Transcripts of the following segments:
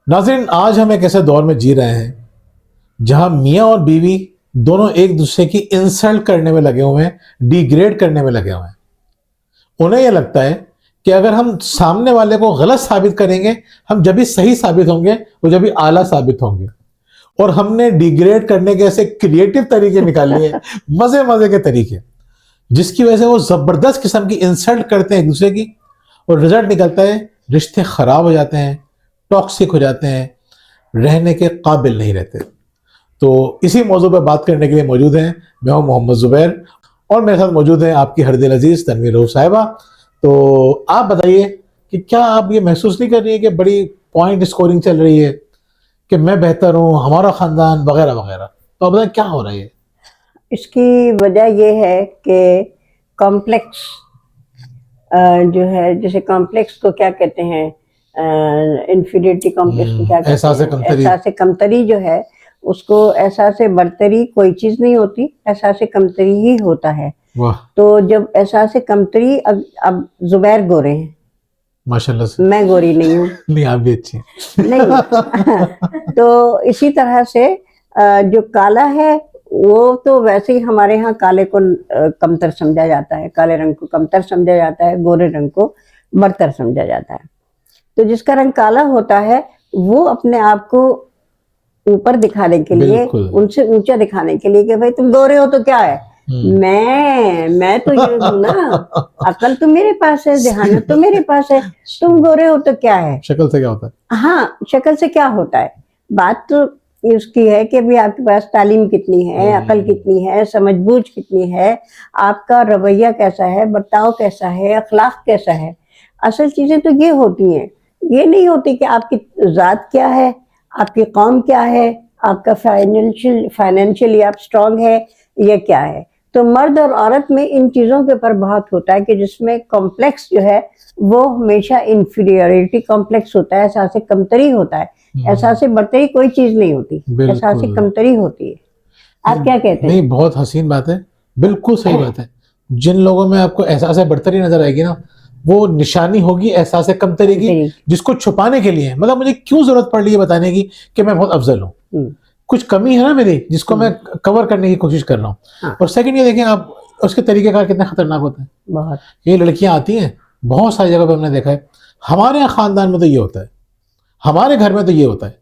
नाज़रीन, आज हम एक ऐसे दौर में जी रहे हैं जहां मियाँ और बीवी दोनों एक दूसरे की इंसल्ट करने में लगे हुए हैं, डिग्रेड करने में लगे हुए हैं। उन्हें यह लगता है कि अगर हम सामने वाले को गलत साबित करेंगे, हम जब भी सही साबित होंगे, वो जब भी आला साबित होंगे। और हमने डिग्रेड करने के ऐसे क्रिएटिव तरीके निकाल लिए, मजे मजे के तरीके, जिसकी वजह से वो जबरदस्त किस्म की इंसल्ट करते हैं एक दूसरे की, और रिजल्ट निकलता है रिश्ते खराब हो जाते हैं, टॉक्सिक हो जाते हैं, रहने के काबिल नहीं रहते। तो इसी मौजू पर बात करने के लिए मौजूद हैं, मैं हूं मोहम्मद जुबैर, और मेरे साथ मौजूद हैं आपकी हरदिल अजीज तनवीर रऊफ साहिबा। तो आप बताइए कि क्या आप ये महसूस नहीं कर रही है कि बड़ी पॉइंट स्कोरिंग चल रही है कि मैं बेहतर हूँ, हमारा खानदान वगैरह वगैरह? तो आप बताएं क्या हो रहा है? इसकी वजह यह है कि कॉम्प्लेक्स जो है, जैसे कॉम्प्लेक्स को क्या कहते हैं, इन्फीरियरिटी कॉम्प्लेक्स को क्या कहते हैं, एहसास कमतरी जो है, उसको एहसास बरतरी कोई चीज नहीं होती, एहसास कमतरी ही होता है। तो जब एहसास कमतरी, अब जुबैर गोरे हैं माशाल्लाह से, मैं गोरी नहीं हूँ। नहीं, आप भी अच्छी नहीं। तो इसी तरह से जो काला है वो तो वैसे ही हमारे यहाँ काले को कमतर समझा जाता है, काले रंग को कमतर समझा जाता है, गोरे रंग को बरतर समझा जाता है। तो जिसका रंग काला होता है वो अपने आप को ऊपर दिखाने के लिए, उनसे ऊंचा दिखाने के लिए कि भाई तुम गोरे हो तो क्या है, मैं तो ये हूं ना, अकल तो मेरे पास है, ध्यान तो मेरे पास है, तुम गोरे हो तो क्या है, शक्ल से क्या होता है? हाँ, शक्ल से क्या होता है। बात तो उसकी है कि अभी आपके पास तालीम कितनी है, अकल कितनी है, समझबूझ कितनी है, आपका रवैया कैसा है, बर्ताव कैसा है, अखलाक कैसा है। असल चीजें तो ये होती हैं, ये नहीं होती कि आपकी जात क्या है, आपकी कौम क्या है, आपका फाइनेंशियली आप स्ट्रांग है या क्या है। तो मर्द और औरत में इन चीजों के ऊपर बहुत होता है कि जिसमें कॉम्प्लेक्स जो है वो हमेशा इंफीरियरिटी कॉम्प्लेक्स होता है, एहसास कमतरी होता है। एहसास बरतरी कोई चीज नहीं होती, एहसास कमतरी होती है। आप क्या कहते हैं? नहीं, बहुत हसीन बात है, बिल्कुल सही बात है। जिन लोगों में आपको एहसास बरतरी नजर आएगी ना, वो निशानी होगी एहसास कमतरी की, जिसको छुपाने के लिए, मतलब मुझे क्यों जरूरत पड़ रही है बताने की कि मैं बहुत अफजल हूँ, कुछ कमी है ना मेरी जिसको मैं कवर करने की कोशिश कर रहा हूँ। हाँ। और सेकंड ये देखें आप, उसके तरीकेकार कितने खतरनाक होते हैं। बहुत ये लड़कियां आती हैं, बहुत सारी जगह पे हमने देखा है, हमारे यहाँ खानदान में तो ये होता है, हमारे घर में तो ये होता है।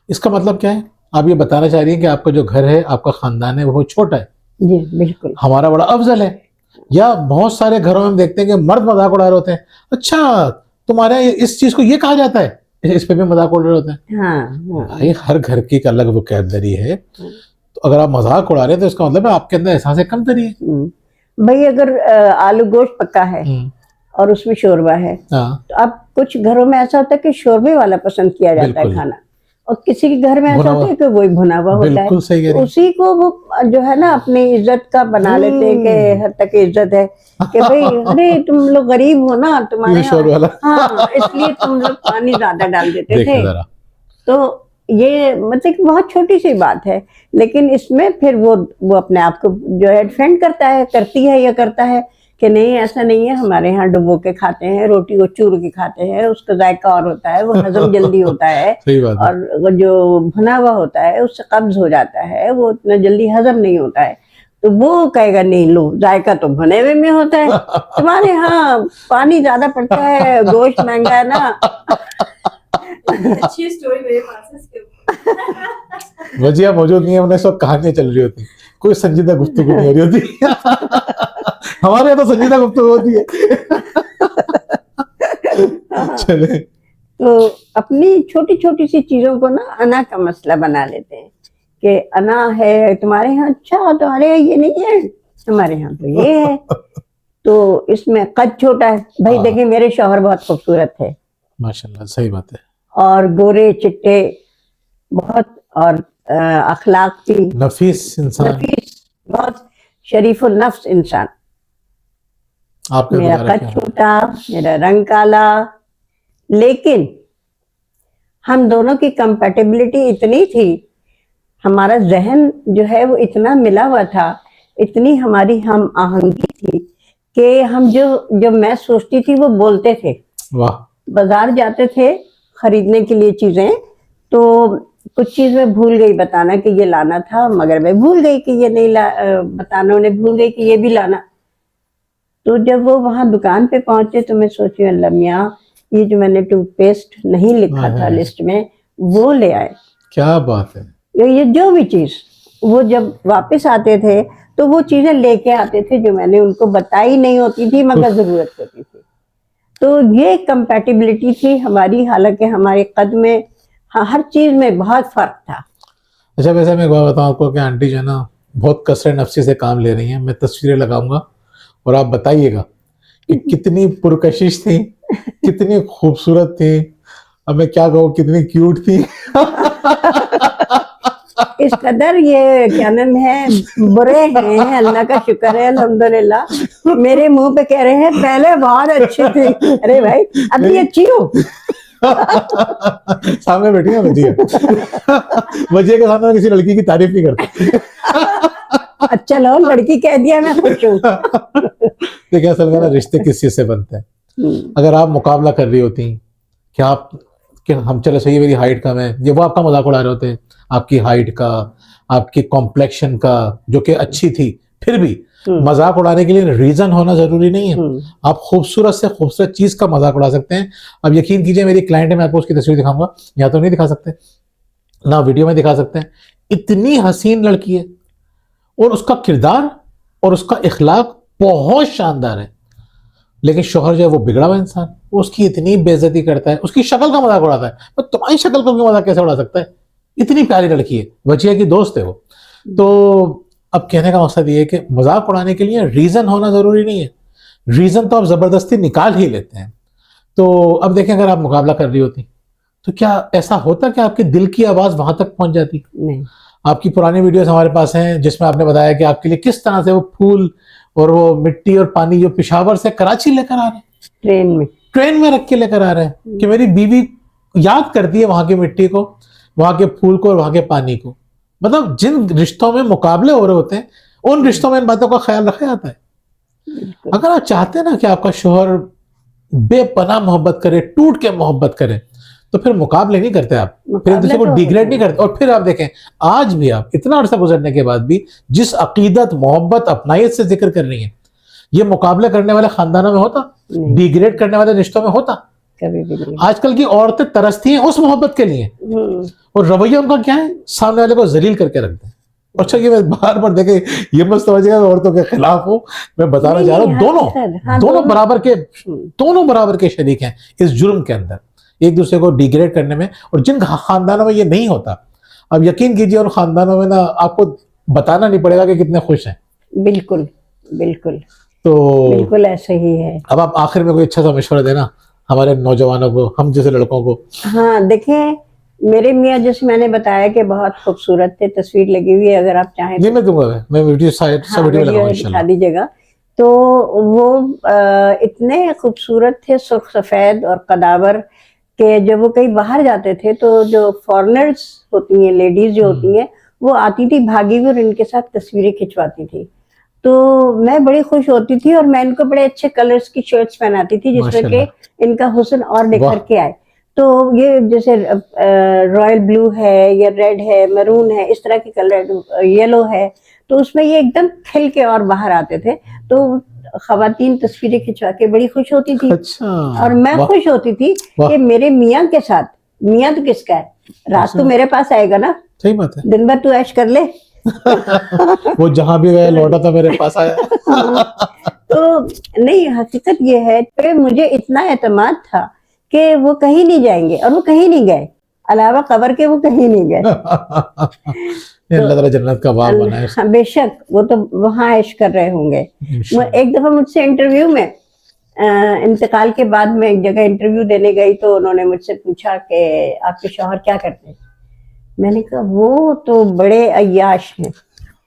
इसका मतलब क्या है? आप ये बताना चाह रही हैं कि आपका जो घर है, आपका खानदान है, वो छोटा है। जी बिल्कुल, हमारा बड़ा अफजल है। या बहुत सारे घरों में हम देखते हैं कि मर्द मजाक उड़ा रहे होते हैं, अच्छा तुम्हारे इस चीज को ये कहा जाता है, इस पे भी मजाक उड़ रहे होते हैं। हाँ। भाई हर घर की एक अलग वोकैबुलरी है, तो अगर आप मजाक उड़ा रहे हैं तो इसका मतलब है आपके अंदर एहसास कमतरी है। भाई अगर आलू गोश्त पक्का है और उसमें शोरबा है, तो अब कुछ घरों में ऐसा होता है कि शोरबे वाला पसंद किया जाता है खाना, और किसी के घर में ऐसा होता है कि वही भुना हुआ होता है। तो उसी को वो जो है ना अपनी इज्जत का बना लेते हैं कि हद तक इज्जत है कि भाई अरे तुम लोग गरीब हो ना, तुम्हारे हाँ, इसलिए तुम लोग पानी ज्यादा डाल देते थे। तो ये मतलब बहुत छोटी सी बात है, लेकिन इसमें फिर वो अपने आप को जो है डिफेंड करता है, करती है या करता है कि नहीं ऐसा नहीं है, हमारे यहाँ डुबो के खाते हैं, रोटी को चूर के खाते हैं, उसका जायका और होता है, वो हजम जल्दी होता है। और जो भुना हुआ होता है उससे कब्ज हो जाता है, वो इतना जल्दी हजम नहीं होता है। तो वो कहेगा नहीं लो, जायका तो भुने हुए में होता है, तुम्हारे यहाँ पानी ज्यादा पड़ता है, गोश्त महंगा है ना। अच्छी स्टोरी मेरे पास है इसके ऊपर। वजिया मौजूद नहीं है, उन्हें सब कहानियां चल रही होती, कोई संजीदा गुफ्तगू नहीं हो रही होती। हमारे यहाँ तो संजीदा गुफ्तगू होती है। चले, तो अपनी छोटी छोटी सी चीजों को ना अना का मसला बना लेते हैं कि अना है तुम्हारे यहाँ, अच्छा तुम्हारे यहाँ ये नहीं है, हमारे यहाँ तो ये है। तो इसमें कद छोटा है, भाई देखिए मेरे शौहर बहुत खूबसूरत है, माशाल्लाह, सही बात है, और गोरे चिट्टे बहुत, और अखलाक भी नफीस इंसान, नफीस, बहुत शरीफ नफ्स इंसान। मेरा कद छोटा, मेरा रंग काला, लेकिन हम दोनों की कंपैटिबिलिटी इतनी थी, हमारा जहन जो है वो इतना मिला हुआ था, इतनी हमारी हम आहंगी थी कि हम जो मैं सोचती थी वो बोलते थे। वाह। बाजार जाते थे खरीदने के लिए चीजें, तो कुछ चीज मैं भूल गई बताना कि ये लाना था, मगर मैं भूल गई कि ये नहीं बताना, उन्हें भूल गई कि ये भी लाना। तो जब वो वहां दुकान पे पहुंचे तो मैं सोची अल्लाह मियाँ, ये जो मैंने टूथपेस्ट नहीं लिखा था लिस्ट में वो ले आए। क्या बात है। ये जो भी चीज वो जब वापस आते थे तो वो चीजें लेके आते थे जो मैंने उनको बताई नहीं होती थी मगर जरूरत होती थी। तो ये कंपैटिबिलिटी थी हमारी, हालांकि हमारे कद में हर चीज में बहुत फर्क था। अच्छा, वैसे मैं एक बात बताऊं आपको कि आंटी जो है ना बहुत कसरे नफ्सी से काम ले रही हैं। मैं तस्वीरें लगाऊंगा और आप बताइएगा कि कितनी पुरकशिश थी, कितनी खूबसूरत थी, अब मैं क्या कहूँ कितनी क्यूट थी। इस कदर ये क्या नाम है बुरे हैं, अल्लाह का शुक्र है अल्हम्दुलिल्लाह। मेरे मुंह पे कह रहे हैं पहले बहुत अच्छी थी। अरे भाई अभी अच्छी हो। सामने बैठी है वजिया। वजिया के सामने किसी लड़की की तारीफ नहीं करता। अच्छा लो लड़की कह दिया मैं खुश हूँ। देखिए असल में ना रिश्ते किस चीज से बनते हैं। अगर आप मुकाबला कर रही होती कि आप कि हम चलो सही मेरी हाइट कम है, ये वो आपका मजाक उड़ा रहे होते हैं आपकी हाइट का, आपकी कॉम्प्लेक्शन का जो कि अच्छी थी, फिर भी मजाक उड़ाने के लिए रीजन होना जरूरी नहीं है। आप खूबसूरत से खूबसूरत चीज का मजाक उड़ा सकते हैं। अब यकीन कीजिए मेरी क्लाइंट है, मैं आपको उसकी तस्वीर दिखाऊंगा, या तो नहीं दिखा सकते ना वीडियो में दिखा सकते हैं। इतनी हसीन लड़की है और उसका किरदार और उसका इखलाक बहुत शानदार है, लेकिन शोहर जो है वो बिगड़ा हुआ इंसान, वो उसकी इतनी बेइज्जती करता है, उसकी शक्ल का मजाक उड़ाता है। तो तुम्हारी शक्ल का मजाक कैसे उड़ा सकता है? इतनी प्यारी लड़की है, वजिया की दोस्त है वो। तो अब कहने का मकसद ये है कि मजाक उड़ाने के लिए रीजन होना जरूरी नहीं है, रीजन तो आप जबरदस्ती निकाल ही लेते हैं। तो अब देखें अगर आप मुकाबला कर रही होती तो क्या ऐसा होता कि आपके दिल की आवाज वहां तक पहुंच जाती? नहीं। आपकी पुरानी वीडियोस हमारे पास हैं जिसमें आपने बताया कि आपके लिए किस तरह से वो फूल और वो मिट्टी और पानी जो पेशावर से कराची लेकर आ रहे हैं, ट्रेन में रख के लेकर आ रहे हैं कि मेरी बीवी याद करती है वहां की मिट्टी को, वहां के फूल को और वहां के पानी को। मतलब जिन रिश्तों में मुकाबले हो रहे होते हैं उन रिश्तों में इन बातों का ख्याल रखा जाता है। अगर आप चाहते हैं ना कि आपका शोहर बेपनाह मोहब्बत करे, टूट के मोहब्बत करे, तो फिर मुकाबले नहीं करते आप, फिर दूसरे को डिग्रेड नहीं करते। और फिर आप देखें आज भी आप इतना अरसा गुजरने के बाद भी जिस अकीदत मोहब्बत अपनायत से जिक्र कर रही है, ये मुकाबले करने वाले खानदानों में होता, डिग्रेड करने वाले रिश्तों में होता? कभी भी नहीं। आजकल की औरतें तरसती हैं उस मोहब्बत के लिए, और रवैया उनका क्या है, सामने वाले को जलील करके रखते हैं। अच्छा कि मैं बार बार देखे ये मत समझिएगा मैं औरतों के खिलाफ हूँ, मैं बताना चाह रहा हूँ दोनों बराबर के शरीक हैं इस जुर्म के अंदर, एक दूसरे को डिग्रेड करने में। और जिन खानदानों में ये नहीं होता, अब यकीन कीजिए उन खानदानों में ना आपको बताना नहीं पड़ेगा कि कितने खुश हैं। बिल्कुल बिल्कुल, तो बिल्कुल ऐसे ही है। अब आप आखिर में कोई अच्छा सा मशवरा देना हमारे नौजवानों को, हम जैसे लड़कों को। हाँ देखें, मेरे मियाँ जैसे मैंने बताया कि बहुत खूबसूरत थे, तस्वीर लगी हुई है, अगर आप चाहें नहीं मैं दूंगा, मैं वीडियो वीडियो दिखा दीजिएगा। तो वो इतने खूबसूरत थे, सुर्ख सफेद और कदावर के जब वो कहीं बाहर जाते थे तो जो फॉरेनर्स होती हैं, लेडीज जो होती हैं, वो आती थी भागी हुई और इनके साथ तस्वीरें खिंचवाती थी। तो मैं बड़ी खुश होती थी और मैं इनको बड़े अच्छे कलर्स की शर्ट्स पहनाती थी जिसमें कि इनका हुस्न और निखर के आए। तो ये जैसे रॉयल ब्लू है या रेड है, मैरून है, इस तरह के कलर, येलो है, तो उसमें ये एकदम खिल के और बाहर आते थे। तो खवातीन तस्वीरें खिंचवा के बड़ी खुश होती थी। अच्छा। और मैं खुश होती थी कि मेरे मियाँ के साथ, मियाँ तो किसका है, रात तो मेरे पास आएगा ना, सही बात है, दिन भर तू ऐश कर ले। वो जहां भी गया लौटा तो मेरे पास आया। तो नहीं, हकीकत ये है कि मुझे इतना एतमाद था कि वो कहीं नहीं जाएंगे, और वो कहीं नहीं गए, अलावा कब्र के वो कहीं नहीं गए। अल्लाह ताला जन्नत का बाग बनाए। हाँ बेशक, वो तो वहाँ ऐश कर रहे होंगे। एक दफा मुझसे इंटरव्यू में, इंतकाल के बाद मैं एक जगह इंटरव्यू देने गई तो उन्होंने मुझसे पूछा कि आपके शौहर क्या करते हैं। मैंने कहा वो तो बड़े अय्याश हैं।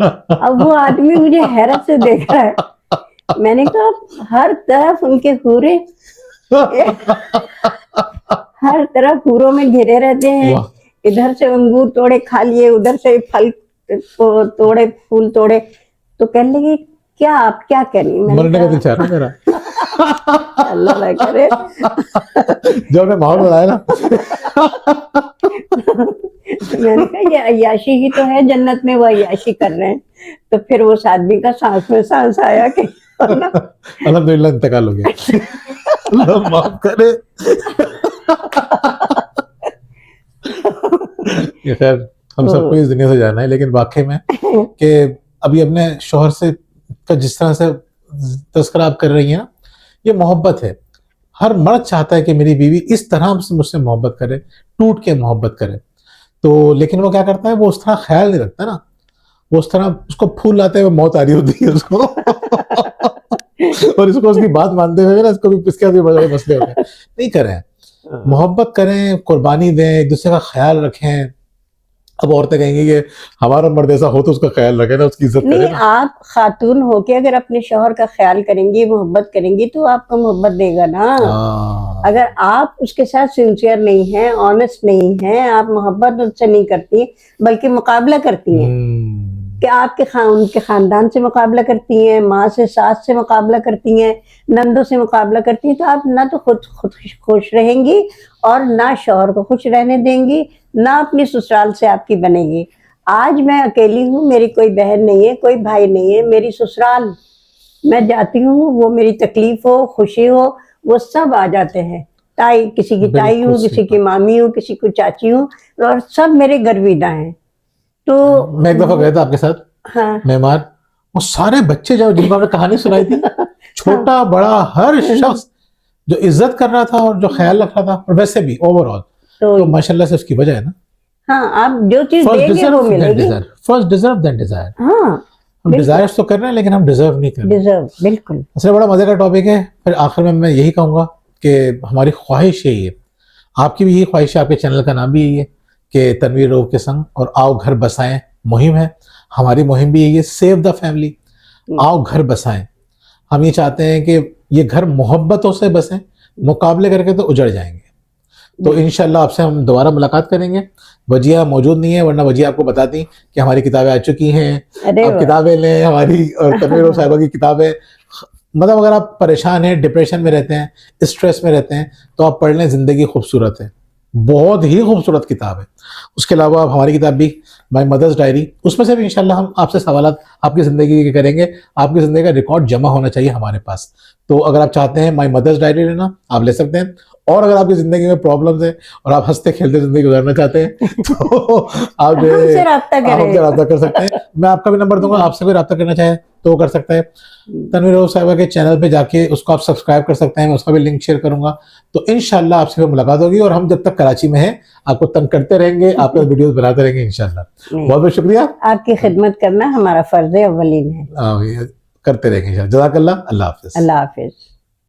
अब वो आदमी मुझे हैरत से देख रहा है। मैंने कहा हर तरफ उनके हूरे, हर तरफ हूरों में घिरे रहते हैं, इधर से अंगूर तोड़े खा लिए, उधर से फल तोड़े, फूल तोड़े। तो कहने लगी क्या आप क्या कह रही? मरने का दिल चाह रहा मेरा। अल्लाह ना करे। जो हमने माहौल बनाया ना। मैंने कहा ये अय्याशी ही तो है, जन्नत में वो अय्याशी कर रहे हैं। तो फिर वो आदमी का सांस में सांस आया कि अल्हम्दुलिल्लाह इंतकाल हो गया। अल्लाह माफ करे। ये खैर हम सबको इस दुनिया से जाना है, लेकिन वाकई में कि अभी अपने शोहर से का जिस तरह से तस्करा आप कर रही हैं ना, ये मोहब्बत है। हर मर्द चाहता है कि मेरी बीवी इस तरह से मुझसे मोहब्बत करे, टूट के मोहब्बत करे। तो लेकिन वो क्या करता है, वो उस तरह ख्याल नहीं रखता ना, वो उस तरह उसको फूल लाते हुए मौत आ रही होती है उसको। और इसको उसकी बात मानते हुए ना इसको भी इसके भी बड़े मसले होते हैं। नहीं करें, मोहब्बत करें, कुर्बानी दें, एक दूसरे का ख्याल रखें। अब औरतें कहेंगी कि हमारा मर्द ऐसा हो तो उसका ख्याल रखे ना, उसकी इज्जत नहीं, करें ना। आप खातून होके अगर अपने शौहर का ख्याल करेंगी, मोहब्बत करेंगी, तो आपको मोहब्बत देगा ना। हाँ, अगर आप उसके साथ सिंसियर नहीं हैं, ऑनेस्ट नहीं हैं, आप मोहब्बत उससे नहीं करती बल्कि मुकाबला करती हैं कि आपके उनके खानदान से मुकाबला करती हैं, माँ से, सास से मुकाबला करती हैं, नंदों से मुकाबला करती हैं, तो आप ना तो खुद खुश रहेंगी और ना शौहर को खुश रहने देंगी, ना अपनी ससुराल से आपकी बनेगी। आज मैं अकेली हूँ, मेरी कोई बहन नहीं है, कोई भाई नहीं है, मेरी ससुराल मैं जाती हूँ, वो मेरी तकलीफ हो, खुशी हो, वो सब आ जाते हैं। ताई, किसी की ताई हूँ, किसी की मामी हूँ, किसी की चाची हूँ, और सब मेरे गर्विदा हैं। तो मैं एक दफा गया था आपके साथ, हाँ, मेहमान, वो सारे बच्चे जब जिनको आपने कहानी सुनाई थी, छोटा बड़ा हर शख्स जो इज्जत कर रहा था और जो ख्याल रख रहा था, और वैसे भी ओवरऑल तो माशाल्लाह से उसकी वजह है ना, हाँ, आप जो चीज देंगे वो मिलेगी। First deserve then desire. हाँ, हम डिजायर्स तो कर रहे हैं लेकिन हम डिजर्व नहीं कर रहे। डिजर्व, बिल्कुल। असल बड़ा मजे का टॉपिक है। फिर आखिर में मैं यही कहूंगा कि हमारी ख्वाहिश यही है, आपकी भी यही ख्वाहिश है, आपके चैनल का नाम भी यही है कि तनवीर रऊफ के संग और आओ घर बसाएं मुहिम है। हमारी मुहिम भी यही है, सेव द फैमिली, आओ घर बसाएं। हम ये चाहते हैं कि ये घर मोहब्बतों से बसें, मुकाबले करके तो उजड़ जाएंगे। तो इंशाल्लाह आपसे हम दोबारा मुलाकात करेंगे। वजिया मौजूद नहीं है, वरना वजिया आपको बताती कि हमारी किताबें आ चुकी हैं, आप किताबें लें हमारी, और तनवीर रऊफ साहिबा की किताबें। मतलब अगर आप परेशान हैं, डिप्रेशन में रहते हैं, स्ट्रेस में रहते हैं, तो आप पढ़ लें, जिंदगी खूबसूरत है, बहुत ही खूबसूरत किताब है। उसके अलावा आप हमारी किताब भी माई मदर्स डायरी, उसमें से भी इंशाल्लाह हम आपसे सवालात आपकी ज़िंदगी के करेंगे। आपकी ज़िंदगी का रिकॉर्ड जमा होना चाहिए हमारे पास। तो अगर आप चाहते हैं माई मदर्स डायरी लेना, आप ले सकते हैं। और अगर आपकी ज़िंदगी में प्रॉब्लम्स है और आप हंसते खेलते ज़िंदगी गुजारना चाहते हैं तो आप हमसे रब्ता कर सकते हैं। मैं आपका भी नंबर दूंगा, आपसे भी रब्ता करना चाहे तो वो कर सकता है। तनवीर रऊफ साहिबा के चैनल पे जाके उसको आप सब्सक्राइब कर सकते हैं, मैं उसका भी लिंक शेयर करूंगा। तो इंशाल्लाह आपसे फिर मुलाकात होगी, और हम जब तक कराची में हैं आपको तंग करते रहेंगे, आपके वीडियोस बनाते रहेंगे इंशाल्लाह। बहुत बहुत शुक्रिया। आपकी खिदमत करना हमारा फर्ज अव्वलीन है। करते रहेंगे इंशाल्लाह। जज़ाकल्लाह। अल्लाह हाफिज़। अल्लाह हाफिज।